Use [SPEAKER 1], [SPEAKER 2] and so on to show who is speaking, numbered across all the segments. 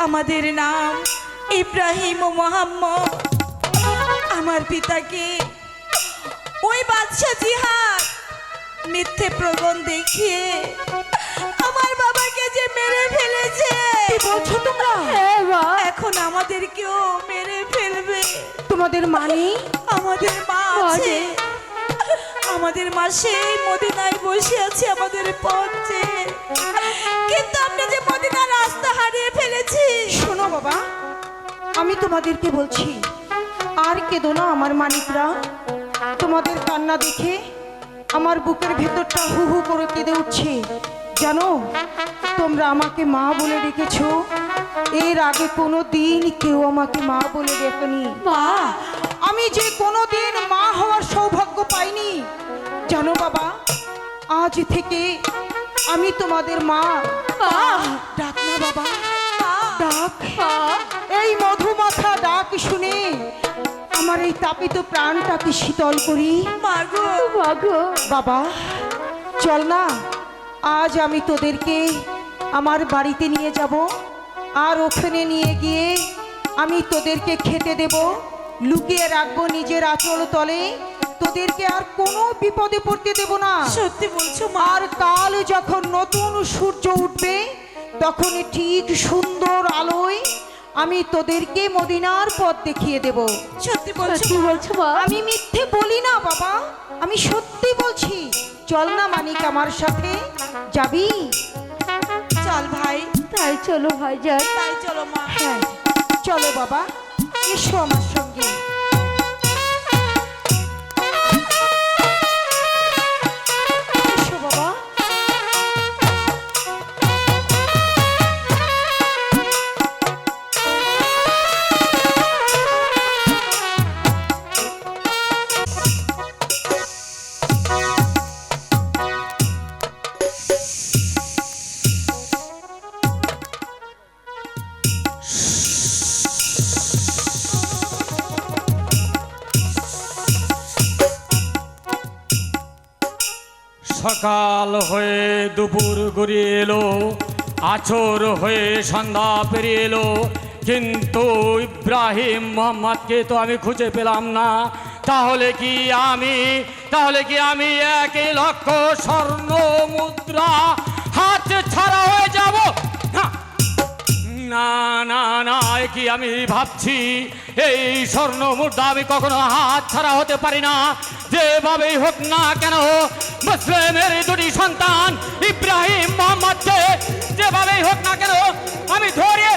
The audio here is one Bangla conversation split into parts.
[SPEAKER 1] আমাদের নাম ইব্রাহিম ও মোহাম্মদ। আমার পিতাকে ওই বাদশা জিহাদ মিথ্যে প্রবণ দেখিয়ে আমার বাবাকে যে মেরে ফেলেছে।
[SPEAKER 2] কি বলছো তোমরা?
[SPEAKER 3] হ্যাঁ মা,
[SPEAKER 1] এখন আমাদেরকেও মেরে ফেলবে।
[SPEAKER 2] তোমাদের মানে?
[SPEAKER 1] আমাদের মা আছে, আমাদের মা সেই মদিনায় বসে আছে আমাদের পথে, কিন্তু আমরা যে মদিনার রাস্তা হারিয়ে ফেলেছি।
[SPEAKER 2] শোনো বাবা, আমি তোমাদেরকে বলছি, আর কেঁদো না আমার মানিকরা। তোমাদের কান্না দেখে আমার বুকের ভেতরটা হু হু করে কেঁদে উঠছে। জানো, তোমরা আমাকে মা বলে ডেকেছো, এর আগে কোনো দিন কেউ আমাকে মা বলে ডেকেনি।
[SPEAKER 3] মা
[SPEAKER 2] আমি যে কোনো দিন মা হওয়ার সৌভাগ্য পাইনি। জানো বাবা, আজ থেকে আমি তোমাদের মা। ডাক না বাবা, ডাক। এই মধুমাখা ডাক শুনে আমার এই তাপিত প্রাণটাকে শীতল করি।
[SPEAKER 1] মাগো
[SPEAKER 3] মাগো,
[SPEAKER 2] বাবা চল না, আজ আমি তোদেরকে আমার বাড়িতে নিয়ে যাব, আর ওখানে নিয়ে গিয়ে আমি তোদেরকে খেতে দেব, লুকিয়ে রাখবো নিজের আঁচল তলে। তোদেরকে আর কোনো বিপদে পড়তে দেব না।
[SPEAKER 1] সত্যি বলছো মা?
[SPEAKER 2] আর কাল যখন নতুন সূর্য উঠবে, তখন ঠিক সুন্দর আলোয় আমি তোদেরকে মদিনার পথ দেখিয়ে দেব।
[SPEAKER 1] সত্যি বলছো?
[SPEAKER 3] সত্যি বলছো মা?
[SPEAKER 2] আমি মিথ্যে বলি না বাবা, আমি সত্যি বলছি। চল না মানিক, আমার সাথে যাবি?
[SPEAKER 1] চল ভাই,
[SPEAKER 3] তাই চলো ভাইজান।
[SPEAKER 1] তাই চলো মা।
[SPEAKER 2] হ্যাঁ চলো বাবা, এসো আমার সঙ্গে। এসো বাবা।
[SPEAKER 4] সকাল হয়ে দুপুর গড়িয়ে এলো, আছর হয়ে সন্ধ্যা পেরিয়ে এলো, কিন্তু ইব্রাহিম মোহাম্মদকে তো আমি খুঁজে পেলাম না। তাহলে কি আমি 1,00,000 স্বর্ণ মুদ্রা হাত ছাড়া হয়ে যাব? না না না, কি আমি ভাবছি, এই স্বর্ণ মুদ্রা আমি কখনো হাত ছাড়া হতে পারি না। যেভাবেই হোক না কেন, মুসলিমের দুটি সন্তান ইব্রাহিম মোহাম্মদকে যেভাবেই হোক না কেন আমি ধরে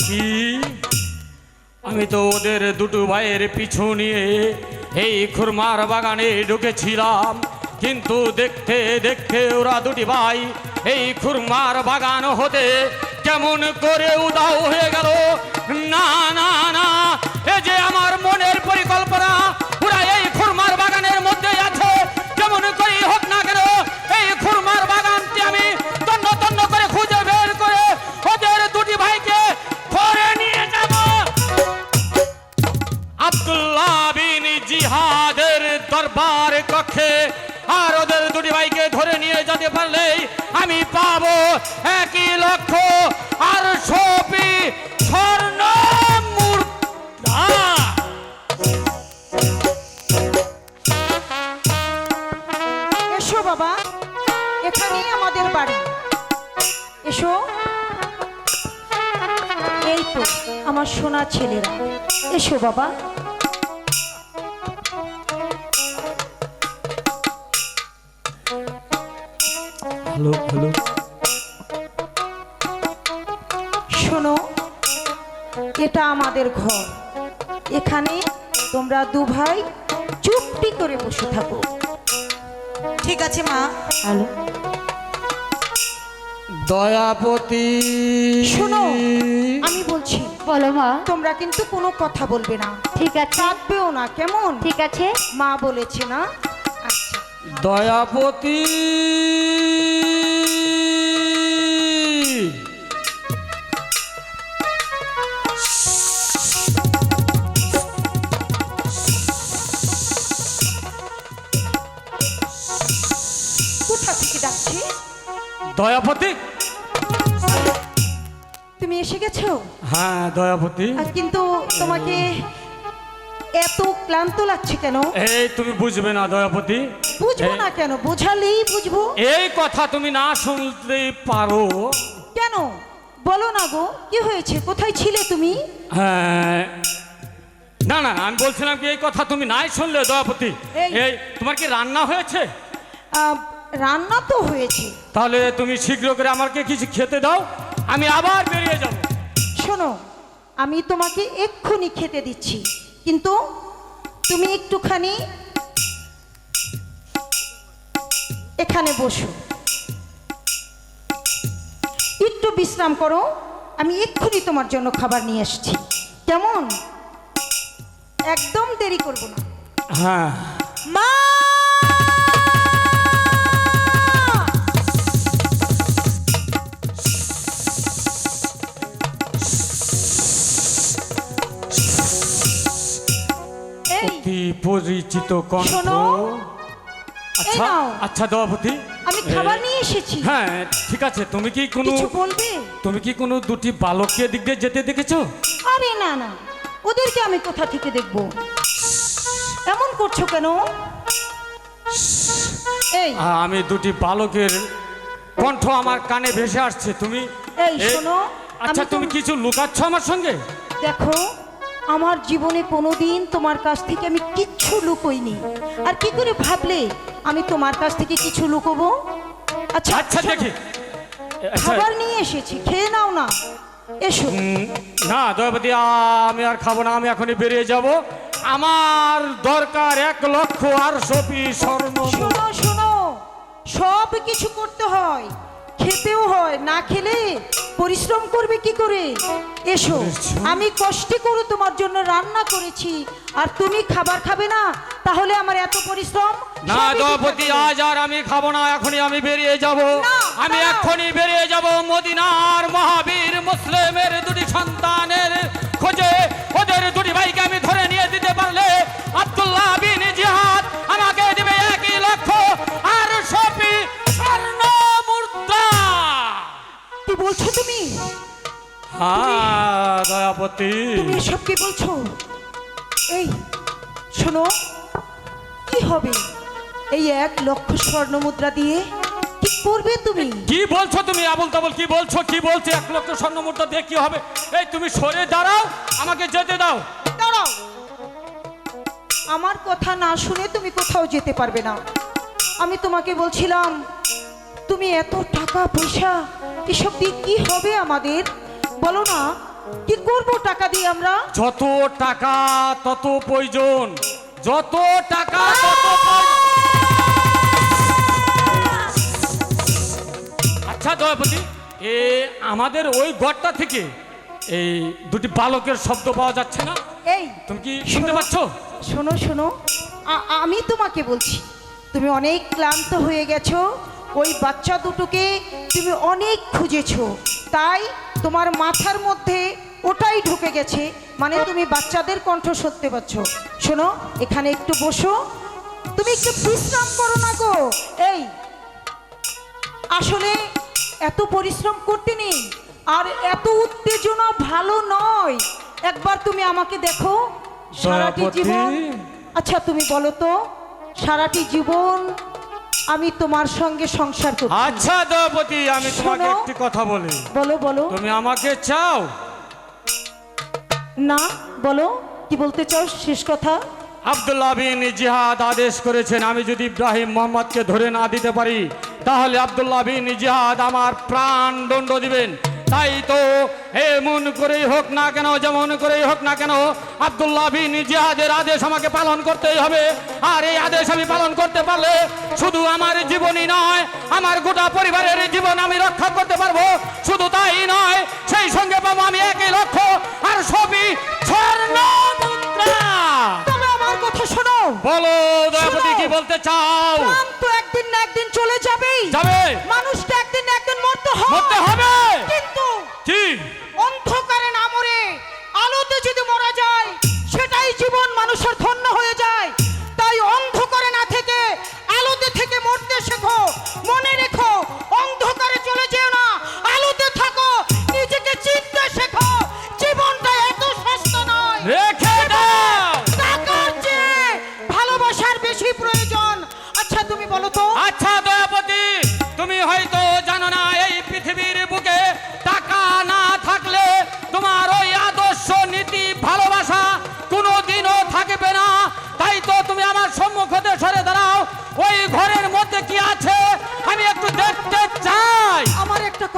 [SPEAKER 4] কি, আমি তো ওদের দুটো ভাইয়ের পিছু নিয়ে এই খুরমার বাগানে ঢুকেছিলাম, কিন্তু দেখতে দেখতে ওরা দুটি ভাই এই খুরমার বাগান হতে কেমন করে উধাও হয়ে গেল। না না না, এ যে আমার মনের পরিকল্পনা, ওরা এই খুরমার বাগানের মধ্যে আছে। যেমন করেই হোক না কেন এই খুরমার বাগানটি আমি তন্ন তন্ন করে খুঁজে বের করে ওদের দুটি ভাইকে ধরে নিয়ে যাব। আব্দুল্লাহ বিন জিহাদের দরবার কক্ষে, আর ওদের দুটি ভাইকে ধরে নিয়ে যেতে পারলেই আমি পাবো 1,00,000 স্বর্ণ মুদ্রা।
[SPEAKER 2] এসো বাবা, এখানেই আমাদের বাড়ি। এসো। এই তো আমার সোনা ছেলেরা, এসো বাবা।
[SPEAKER 4] হ্যালো হ্যালো,
[SPEAKER 2] শোনো, এটা আমাদের ঘর। এখানে তোমরা দু ভাই চুপটি করে বসে থাকো।
[SPEAKER 1] ঠিক আছে মা।
[SPEAKER 2] হ্যালো,
[SPEAKER 4] দয়াপতি
[SPEAKER 2] শোনো, আমি বলছি,
[SPEAKER 3] বলো মা।
[SPEAKER 2] তোমরা কিন্তু কোনো কথা বলবে না,
[SPEAKER 3] ঠিক আছে,
[SPEAKER 2] কাঁদবেও না, কেমন?
[SPEAKER 3] ঠিক আছে।
[SPEAKER 2] মা বলেছে না? আচ্ছা।
[SPEAKER 4] দয়াপতি দয়াপতি?
[SPEAKER 2] তুমি এসে গেছো?
[SPEAKER 4] হ্যাঁ দয়াপতি।
[SPEAKER 2] আর কিন্তু তোমাকে এত ক্লান্ত লাগছে কেন?
[SPEAKER 4] এই তুমি বুঝবে না দয়াপতি।
[SPEAKER 2] বুঝবো না কেন? বোঝালেই বুঝবো।
[SPEAKER 4] এই কথা তুমি না শুনতে পারো?
[SPEAKER 2] কেন বলো না গো, কি হয়েছে? কোথায় ছিলে তুমি?
[SPEAKER 4] হ্যাঁ না না, আমি বলছিলাম কি এই কথা তুমি নাই শুনলে দয়াপতি।
[SPEAKER 2] এই-
[SPEAKER 4] এই তোমার কি রান্না হয়েছে?
[SPEAKER 2] রান্না তো হয়েছে।
[SPEAKER 4] তাহলে তুমি শীঘ্র করে আমাকে কিছু খেতে দাও, আমি আবার বেরিয়ে যাব।
[SPEAKER 2] শোনো, আমি তোমাকে এক্ষুনি খেতে দিচ্ছি, কিন্তু তুমি একটুখানি এখানে বসো, একটু বিশ্রাম করো। আমি এক্ষুনি তোমার জন্য খাবার নিয়ে আসছি, কেমন? একদম দেরি করব না।
[SPEAKER 4] হ্যাঁ
[SPEAKER 1] মা!
[SPEAKER 2] এই
[SPEAKER 4] অতি পরিচিত কণ্ঠ।
[SPEAKER 2] শোনো,
[SPEAKER 4] আচ্ছা
[SPEAKER 2] নাও।
[SPEAKER 4] আচ্ছা দয়াপতি,
[SPEAKER 2] আমি খাবার নিয়ে এসেছি।
[SPEAKER 4] হ্যাঁ ঠিক আছে। তুমি কি কোনো
[SPEAKER 2] কিছু বলবে?
[SPEAKER 4] দুটি বালককে দিক দিয়ে যেতে দেখেছো?
[SPEAKER 2] আরে না না, ওদেরকে আমি কোথা থেকে দেখব? এমন করছো কেন? এই
[SPEAKER 4] আমি দুটি বালকের কণ্ঠ আমার কানে ভেসে আসছে। তুমি
[SPEAKER 2] এই শোনো,
[SPEAKER 4] আচ্ছা
[SPEAKER 2] আমি তো-
[SPEAKER 4] তুমি কিছু লুকাচ্ছ আমার সঙ্গে?
[SPEAKER 2] দেখো, আমার জীবনে কোনোদিন তোমার কাছ থেকে আমি কিচ্ছু লুকোইনি। আর কি করে ভাবলে আমি তোমার কাছ থেকে কিছু লুকোবো? আচ্ছা
[SPEAKER 4] আচ্ছা
[SPEAKER 2] শোনো,
[SPEAKER 4] দেখি। আচ্ছা
[SPEAKER 2] খাবার নিয়ে এসেছি, খেয়ে নাও না। এসো।
[SPEAKER 4] না দয়াপতি, আমি আর খাবো না, আমি এখনই বেরিয়ে যাব। আমার দরকার 1,00,000 আর সপি স্বর্ণ।
[SPEAKER 2] শোনো শোনো, সব কিছু করতে হয়, খেতেও হয়, না খেলে পরিশ্রম করবে কি করে? এসো,
[SPEAKER 4] পরিশ্রম?
[SPEAKER 2] আমি কষ্টে করে তোমার জন্য রান্না করেছি, আর তুমি খাবার খাবে না? তাহলে আমার এত পরিশ্রম
[SPEAKER 4] না
[SPEAKER 2] সবই
[SPEAKER 4] দয়াপতি,
[SPEAKER 2] বৃথা গেল।
[SPEAKER 4] আজ আর আমি খাবো না, এখনই আমি বেরিয়ে যাব।
[SPEAKER 2] না,
[SPEAKER 4] আমি
[SPEAKER 2] দাঁড়াও।
[SPEAKER 4] এখনই বেরিয়ে যাব মদিনার মহাবীর মুসলিমের দুটি সন্তানের খোঁজে। ওদের দুটি ভাইকে আমি ধরে নিয়ে দিতে পারলে আব্দুল্লাহ বিন জিহাদ আমাকে দেবে 1,00,000 আর সপি স্বর্ণ মুদ্রা।
[SPEAKER 2] কি বলছো তুমি?
[SPEAKER 4] হ্যাঁ দয়াপতি।
[SPEAKER 2] তুমি এসব কি বলছো? এই শোনো, কি হবে এই 1,00,000 স্বর্ণ মুদ্রা দিয়ে? কি করবে তুমি?
[SPEAKER 4] কি বলছো তুমি? আবুল তাবুল কি বলছো? কি বলছো? 1,00,000 স্বর্ণ মুদ্রা দিয়ে কি হবে? এই তুমি সরে দাঁড়াও, আমাকে যেতে দাও।
[SPEAKER 2] দাঁড়াও, আমার কথা না শুনে তুমি কোথাও যেতে পারবে না। আমি তোমাকে বলছিলাম, তুমি এত টাকা পয়সা এসব দিয়ে কি হবে আমাদের? বলো না, কি করব টাকা দিয়ে আমরা?
[SPEAKER 4] যত টাকা তত প্রয়োজন, যত টাকা তত প্রয়োজন। আচ্ছা দয়াপতি, আমাদের ওই ঘরটা থেকে এই দুটি বালকের শব্দ পাওয়া যাচ্ছে না?
[SPEAKER 2] এই
[SPEAKER 4] তুমি কি শুনতে পাচ্ছ?
[SPEAKER 2] শোনো শোনো, আমি তোমাকে বলছি, তুমি অনেক ক্লান্ত হয়ে গেছো, ওই বাচ্চা দুটোকে তুমি অনেক খুঁজেছো, তাই তোমার মাথার মধ্যে ওটাই ঢুকে গেছে, মানে তুমি বাচ্চাদের কণ্ঠ শুনতে পাচ্ছ। শোনো, এখানে একটু বসো, তুমি একটু বিশ্রাম করো না গো। এই আসলে এত পরিশ্রম করতে নেই, আর এত উত্তেজনা ভালো নয়। একবার তুমি আমাকে দেখো, সারাটি
[SPEAKER 4] দয়াপতি।
[SPEAKER 2] জীবন, আচ্ছা তুমি বলো তো, সারাটি জীবন আমি তোমার সঙ্গে সংসার করছি।
[SPEAKER 4] আচ্ছা দয়াপতি, আমি তোমাকে
[SPEAKER 2] শোনো।
[SPEAKER 4] একটি কথা বলি।
[SPEAKER 2] বলো বলো।
[SPEAKER 4] তুমি আমাকে চাও?
[SPEAKER 2] না, বলো কি বলতে চাও, শেষ কথা।
[SPEAKER 4] আব্দুল্লাহ বিন জিহাদ আদেশ করেছেন, আমি যদি ইব্রাহিম মোহাম্মদকে ধরে না দিতে পারি তাহলে আব্দুল্লাহ বিন জিহাদ আমার প্রাণ দণ্ড দিবেন। তাই তো এমন করেই হোক না কেন, যেমন করেই হোক না কেন, আব্দুল্লাহ বিন জিহাদের আদেশ আমাকে পালন করতেই হবে। আর এই আদেশ আমি পালন করতে পারলে শুধু আমার জীবনই নয়, আমার গোটা পরিবারের জীবন আমি রক্ষা করতে পারবো। শুধু তাই নয়, সেই সঙ্গে পাবো আমি 1,00,000 আর সবই স্বর্ণ মুদ্রা।
[SPEAKER 2] তবে আমার কথা শোনো।
[SPEAKER 4] বলো দয়াপতি,
[SPEAKER 2] শোনো।
[SPEAKER 4] কি বলতে চাও?
[SPEAKER 2] প্রাণ তো একদিন না একদিন চলে যাবেই,
[SPEAKER 4] যাবে,
[SPEAKER 2] মানুষকে একদিন না একদিন মরতে
[SPEAKER 4] মরতে হবে।
[SPEAKER 2] কিন্তু
[SPEAKER 4] কি?
[SPEAKER 2] অন্ধকারে না মরে আলোতে যদি মরা যায়, সেটাই জীবন মানুষের ধন্য হয়ে যায়। তাই অন্ধকারে না থেকে আলোতে থেকে মরতে শেখো। মনে রেখো, অন্ধকারে চলে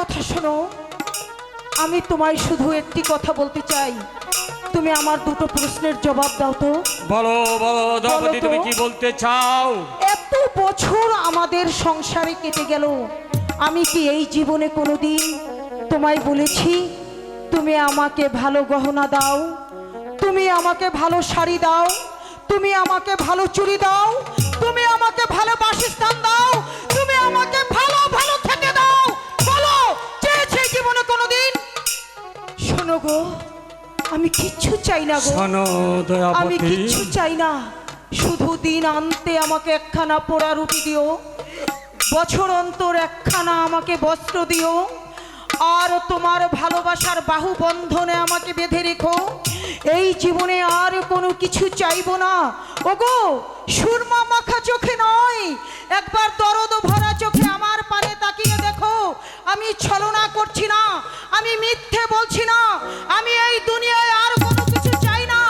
[SPEAKER 2] কথা শোনো, আমি তোমায় শুধু একটি কথা বলতে চাই। তুমি আমার দুটো প্রশ্নের জবাব দাও তো।
[SPEAKER 4] বলো বলো দয়াপতি,
[SPEAKER 2] বলো তো।
[SPEAKER 4] তুমি কি বলতে চাও?
[SPEAKER 2] এত বছর আমাদের সংসারে কেটে গেল, আমি কি এই জীবনে কোনোদিন তোমায় বলেছি তুমি আমাকে ভালো গহনা দাও, তুমি আমাকে ভালো শাড়ি দাও, তুমি আমাকে ভালো চুড়ি দাও, তুমি আমাকে ভালো বাসস্থান দাও, তুমি আমাকে ভালো ভালো খেতে দাও? বলো, চেয়েছি জীবনে কোনোদিন? শোনো গো, আমি কিচ্ছু চাই না গো,
[SPEAKER 4] শোনো
[SPEAKER 2] আমি
[SPEAKER 4] দয়াপতি,
[SPEAKER 2] কিচ্ছু চাই না। শুধু দিন আনতে আমাকে একখানা পোড়া রুটি দিও, বছর অন্তর একখানা আমাকে বস্ত্র দিও, আর তোমার ভালোবাসার বাহু বন্ধনে আমাকে বেঁধে রেখো। এই জীবনে আর কোনো কিছু চাইবো না। ওগো, সুরমা মাখা চোখে নয়, একবার দরদ ভরা চোখে আমার পানে তাকিয়ে দেখো। আমি ছলনা করছি না, আমি মিথ্যে বলছি না। আমি এই দুনিয়ায় আর কোনো কিছু চাই না।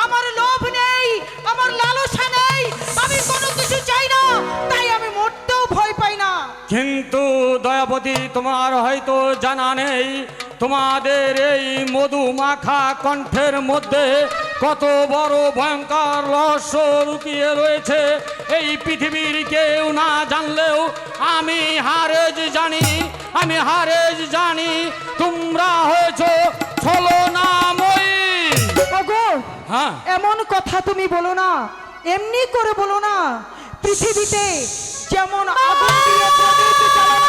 [SPEAKER 2] আমার লোভ নেই, আমার লালসা নেই, আমি কোনো কিছু চাই না। তাই আমি মরতেও ভয় পাই না।
[SPEAKER 4] কিন্তু দয়াপতি, তোমার হয়তো জানা নেই তোমাদের এই মধু মাখা কণ্ঠের মধ্যে কত বড় ভয়ঙ্কর রহস্য লুকিয়ে রয়েছে। এই পৃথিবীর কেউ না জানলেও আমি হারেজ জানি, আমি হারেজ জানি তোমরা হয়েছ ছলনাময়ী।
[SPEAKER 2] ওগো,
[SPEAKER 4] হ্যাঁ,
[SPEAKER 2] এমন কথা তুমি বলো না, এমনি করে বলো না। পৃথিবীতে যেমন আগুন দিয়ে প্রদীপ জ্বালানো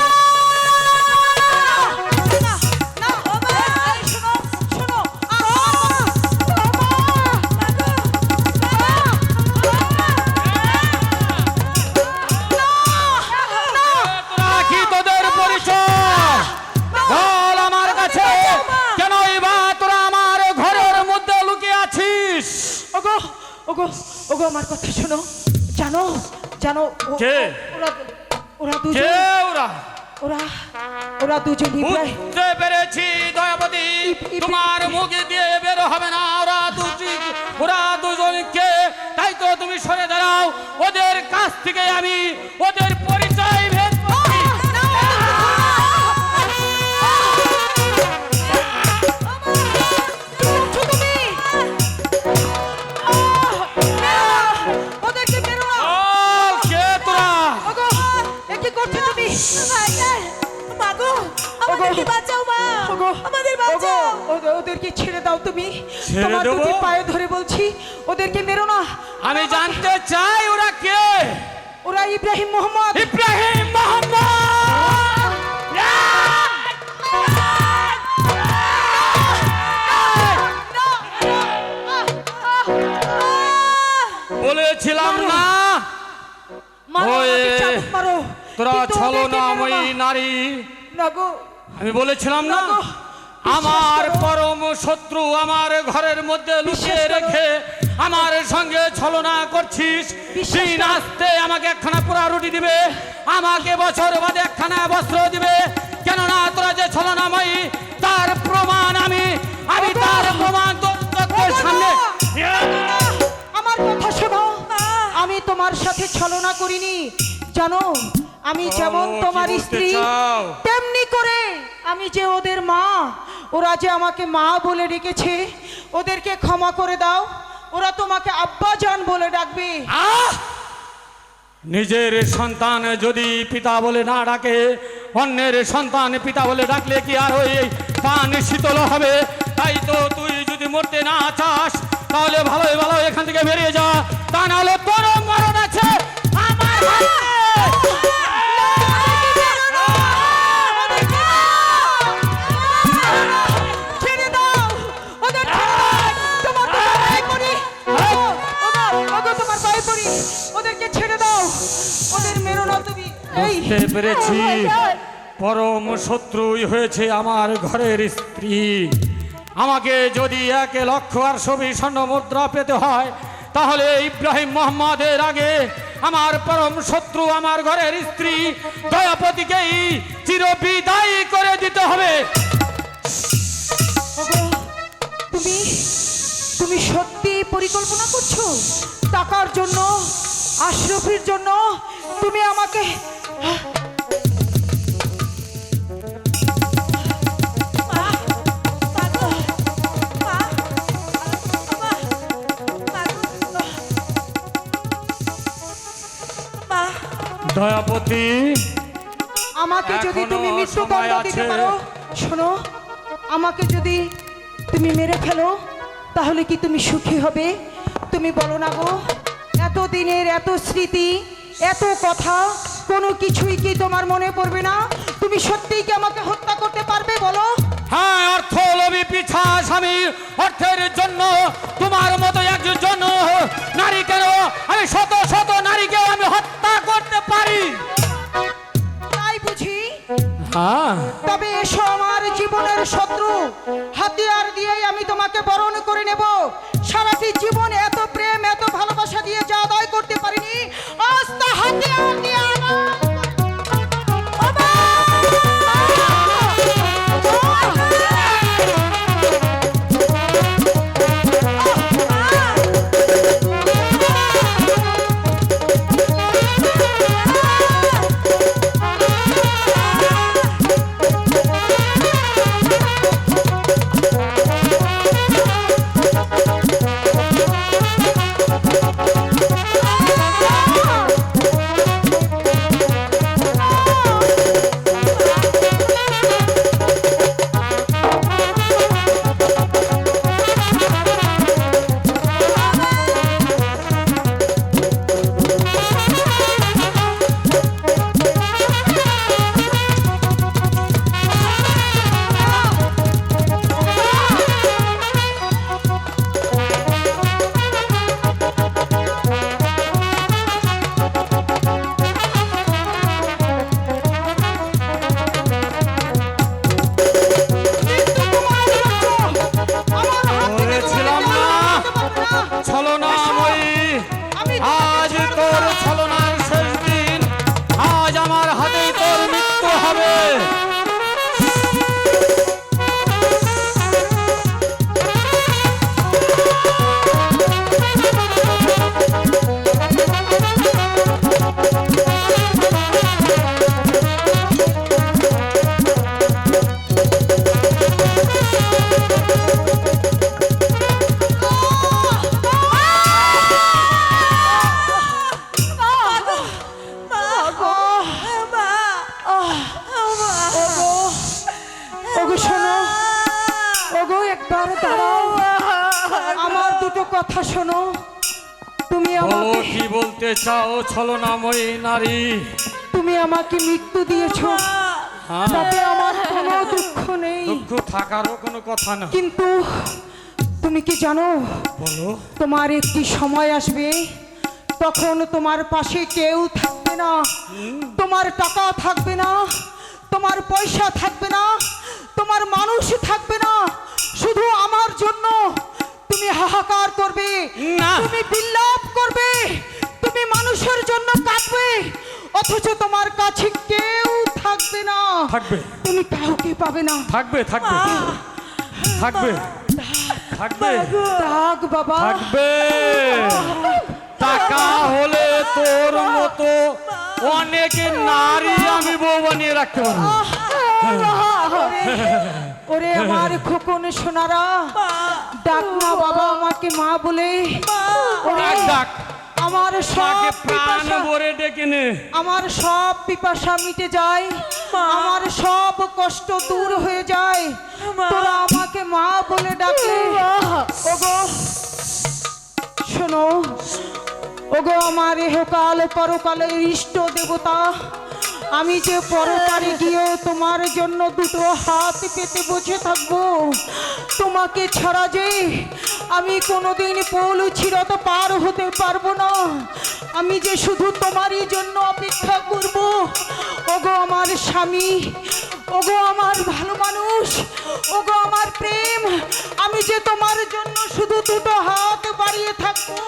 [SPEAKER 4] তোরা কি তোদের পরিচয় বল আমার কাছে? কেন বা তোরা আমার ঘরের মধ্যে লুকিয়ে আছিস?
[SPEAKER 2] ওগো, ওগো, ওগো, আমার কথা শোনো। জানো, জানো
[SPEAKER 4] কে?
[SPEAKER 2] ওরা
[SPEAKER 4] কে
[SPEAKER 2] দুজন,
[SPEAKER 4] ওরা?
[SPEAKER 2] ওরা দুজন ইব্রাহিম।
[SPEAKER 4] বুঝতে পেরেছি দয়াপতি, তোমার মুখ দিয়ে বের হবে না ওরা দুজনকে। তাই তো তুমি সরে দাঁড়াও, ওদের কাছ থেকে আমি ওদের পরিচয় ভেদ করছি।
[SPEAKER 2] ওদেরকে মেরো না।
[SPEAKER 4] বল, কে তোরা?
[SPEAKER 2] ওগো, এ কি করছো তুমি?
[SPEAKER 1] মাগো, আমাদেরকে বাঁচাও মা,
[SPEAKER 2] ওগো,
[SPEAKER 1] আমাদের
[SPEAKER 2] ওগো,
[SPEAKER 1] বাঁচাও।
[SPEAKER 2] ওদেরকে ছেড়ে দাও তুমি।
[SPEAKER 4] ছেড়ে
[SPEAKER 2] তোমার
[SPEAKER 4] দেবো?
[SPEAKER 2] দুটি পায়ে ধরে বলছি, ওদেরকে মেরো না।
[SPEAKER 4] আমি জানতে চাই ওরা কে?
[SPEAKER 2] ওরা ইব্রাহিম মোহাম্মদ।
[SPEAKER 4] ইব্রাহিম মোহাম্মদ। বলেছিলাম না
[SPEAKER 2] মারো,
[SPEAKER 4] ওই,
[SPEAKER 2] আমাকে চাবুক মারো।
[SPEAKER 4] তোরা
[SPEAKER 2] কিন্তু ওদেরকে
[SPEAKER 4] ছলনাময়ী
[SPEAKER 2] মেরো না।
[SPEAKER 4] নারী।
[SPEAKER 2] না গো,
[SPEAKER 4] আমি বলেছিলাম না,
[SPEAKER 2] না গো,
[SPEAKER 4] আমার
[SPEAKER 2] বিশ্বাস করো।
[SPEAKER 4] পরম শত্রু আমার ঘরের মধ্যে লুকিয়ে
[SPEAKER 2] বিশ্বাস করো।
[SPEAKER 4] রেখে আমার সঙ্গে ছলনা করছিস।
[SPEAKER 2] বিশ্বাস
[SPEAKER 4] দিন
[SPEAKER 2] করো।
[SPEAKER 4] আসতে আমাকে একখানা পোড়া রুটি দিবে, আমাকে বছর বাদে একখানা বস্ত্র দিবে। কেননা তোরা যে ছলনাময়ী তার প্রমাণ আমি তার প্রমাণ তোর চোখের সামনে।
[SPEAKER 2] আমার কথা শোনো, আমি তোমার সাথে ছলনা করিনি। জানো, আমি যেমন
[SPEAKER 4] কি
[SPEAKER 2] তোমার
[SPEAKER 4] বলতে
[SPEAKER 2] স্ত্রী
[SPEAKER 4] চাও?
[SPEAKER 2] তেমনি করে আমি যে ওদের মা। ওরা যে আমাকে মা বলে ডেকেছে, ওদেরকে ক্ষমা করে দাও। ওরা তোমাকে আব্বা জান বলে ডাকবে।
[SPEAKER 4] আহ! নিজের সন্তান যদি পিতা বলে না ডাকে, অন্যের সন্তান পিতা বলে ডাকলে কি আর ওই প্রাণ শীতল হবে? তাই তো তুই যদি মরতে না চাস তাহলে ভালোই ভালো এখান থেকে বেরিয়ে যা, তা নাহলে তোর মরণ আছে আমার হাতে।
[SPEAKER 2] ছেড়ে দাও, ওদের ছেড়ে দাও। তোমার পায়ে পড়ি। ওগো, ওগো, তোমার পায়ে পড়ি। ওদেরকে ছেড়ে দাও, ওদের মেরো না তুমি। এই,
[SPEAKER 4] বুঝতে পেরেছি, পরম শত্রুই হয়েছে আমার ঘরের স্ত্রী। আমাকে যদি 1,00,000 স্বর্ণ মুদ্রা পেতে হয়, তাহলে ইব্রাহিম মোহাম্মদের আগে আমার পরম শত্রু আমার ঘরের স্ত্রী দয়াপতিকেই চিরবিদায় করে দিতে হবে।
[SPEAKER 2] ওগো, তুমি সত্যি পরিকল্পনা করছো? টাকার জন্য, আশরাফের জন্য তুমি আমাকে
[SPEAKER 4] দয়াপতি,
[SPEAKER 2] আমাকে যদি
[SPEAKER 4] এখনো
[SPEAKER 2] তুমি মৃত্যুদণ্ড
[SPEAKER 4] সময়
[SPEAKER 2] দিতে
[SPEAKER 4] আছে।
[SPEAKER 2] পারো, শোনো, আমাকে যদি তুমি মেরে ফেলো তাহলে কি তুমি সুখী হবে? তুমি বলো না গো, এত দিনের এত স্মৃতি, এত কথা, কোনো কিছুই কি তোমার মনে পড়বে না? তুমি সত্যিই কি আমাকে হত্যা করতে পারবে বলো?
[SPEAKER 4] হ্যাঁ, অর্থ লোভী পিছা স্বামী, অর্থের জন্য তোমার মতো একজন নারী কেন, আমি শত শত নারীকেও আমি হত্যা করতে পারি।
[SPEAKER 2] তাই বুঝি?
[SPEAKER 4] হ্যাঁ,
[SPEAKER 2] তবে এসো আমার জীবনের শত্রু, হাতিয়ার দিয়েই আমি তোমাকে বরণ করে নেব। সারাটি জীবন এত প্রেম এত ভালোবাসা দিয়ে যা আদায় করতে পারিনি, আজ তা হাতিয়ার দিয়ে
[SPEAKER 4] বলেছিলাম না ছলনাময়ী, আজ তোর ছলনার শেষ দিন, আজ আমার হাতে তোর মৃত্যু হবে।
[SPEAKER 2] ওগো শোনো, ওগো একবার দাঁড়াও, আমার দুটো কথা শোনো। তুমি
[SPEAKER 4] বলো,
[SPEAKER 2] আমাকে
[SPEAKER 4] কি বলতে চাও ছলনাময়ী নারী?
[SPEAKER 2] তুমি আমাকে মৃত্যু দিয়েছো,
[SPEAKER 4] হ্যাঁ,
[SPEAKER 2] তাতে আমার কোনো দুঃখ নেই,
[SPEAKER 4] দুঃখ থাকারও কোনো কথা না।
[SPEAKER 2] কিন্তু তুমি কি জানো
[SPEAKER 4] বলো,
[SPEAKER 2] তোমার একটি সময় আসবে তখন তোমার পাশে কেউ থাকবে না, তোমার টাকা থাকবে না, তোমার পয়সা থাকবে না, তোমার মানুষ থাকবে না, শুধু আমার জন্য তুমি হাহাকার করবে,
[SPEAKER 4] না।
[SPEAKER 2] তুমি বিলাপ করবে, তুমি মানুষের জন্য কাঁদবে, অথচ তোমার কাছে কেউ থাকবে না,
[SPEAKER 4] থাকবে
[SPEAKER 2] তুমি কাউকে পাবে না।
[SPEAKER 4] থাকবে থাকবে থাকবে থাকবে
[SPEAKER 2] থাক বাবা,
[SPEAKER 4] থাকবে। টাকা হলে তোর মতো অনেক নারী আমি বউ বানিয়ে রাখতে পারবো।
[SPEAKER 2] ওরে আমার খোকন সোনারা, ডাক না বাবা আমাকে মা বলে। ওরে
[SPEAKER 4] ডাক, ডাক।
[SPEAKER 2] আমার সব
[SPEAKER 4] তাকে প্রাণ
[SPEAKER 2] পিপাসা,
[SPEAKER 4] ভরে ডেকে নে।
[SPEAKER 2] আমার সব পিপাসা মিটে যায়, আমার সব কষ্ট দূর হয়ে যায়, তোরা আমাকে মা বলে ডাকলে। ওগো শোনো, ওগো আমার ইহকাল পরকালের ইষ্ট দেবতা, আমি যে পরকালে গিয়ে তোমার জন্য দুটো হাত পেতে বসে থাকবো, তোমাকে ছাড়া যে আমি কোনোদিন পৌলুছিরত পার হতে পারবো না, আমি যে শুধু তোমারই জন্য অপেক্ষা করব। ওগো আমার স্বামী, ওগো আমার ভালো মানুষ, ওগো আমার প্রেম, আমি যে তোমার জন্য শুধু দুটো হাত বাড়িয়ে থাকবো।